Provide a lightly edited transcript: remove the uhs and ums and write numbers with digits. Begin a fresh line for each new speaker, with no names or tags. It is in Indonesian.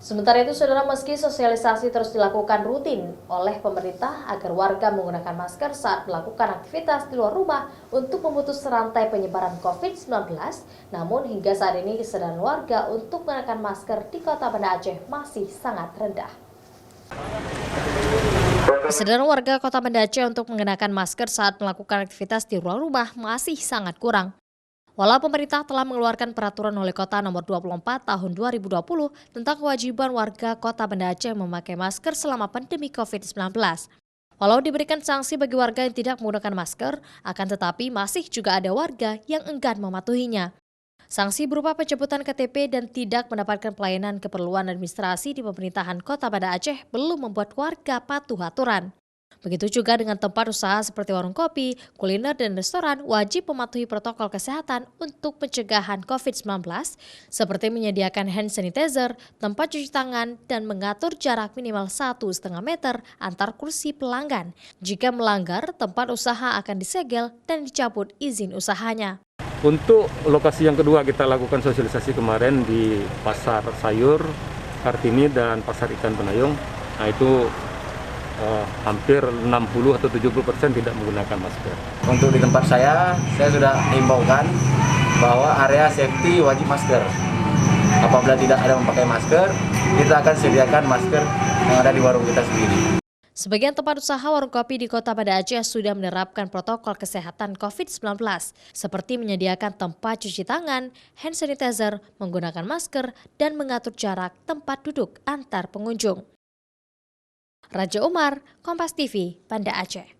Sementara itu, saudara, meski sosialisasi terus dilakukan rutin oleh pemerintah agar warga menggunakan masker saat melakukan aktivitas di luar rumah untuk memutus rantai penyebaran COVID-19, namun hingga saat ini kesadaran warga untuk menggunakan masker di Kota Banda Aceh masih sangat rendah. Kesadaran warga Kota Banda Aceh untuk mengenakan masker saat melakukan aktivitas di luar rumah masih sangat kurang. Walau pemerintah telah mengeluarkan peraturan wali kota nomor 24 tahun 2020 tentang kewajiban warga Kota Banda Aceh memakai masker selama pandemi COVID-19. Walau diberikan sanksi bagi warga yang tidak menggunakan masker, akan tetapi masih juga ada warga yang enggan mematuhinya. Sanksi berupa penjemputan KTP dan tidak mendapatkan pelayanan keperluan administrasi di pemerintahan Kota Banda Aceh belum membuat warga patuh aturan. Begitu juga dengan tempat usaha seperti warung kopi, kuliner, dan restoran wajib mematuhi protokol kesehatan untuk pencegahan COVID-19 seperti menyediakan hand sanitizer, tempat cuci tangan, dan mengatur jarak minimal 1,5 meter antar kursi pelanggan. Jika melanggar, tempat usaha akan disegel dan dicabut izin usahanya.
Untuk lokasi yang kedua kita lakukan sosialisasi kemarin di Pasar Sayur, Kartini, dan Pasar Ikan Penayung. Nah itu hampir 60 atau 70% tidak menggunakan masker.
Untuk di tempat saya sudah himbaukan bahwa area safety wajib masker. Apabila tidak ada memakai masker, kita akan sediakan masker yang ada di warung kita sendiri.
Sebagian tempat usaha warung kopi di Kota Banda Aceh sudah menerapkan protokol kesehatan COVID-19, seperti menyediakan tempat cuci tangan, hand sanitizer, menggunakan masker, dan mengatur jarak tempat duduk antar pengunjung. Raja Umar, Kompas TV, Banda Aceh.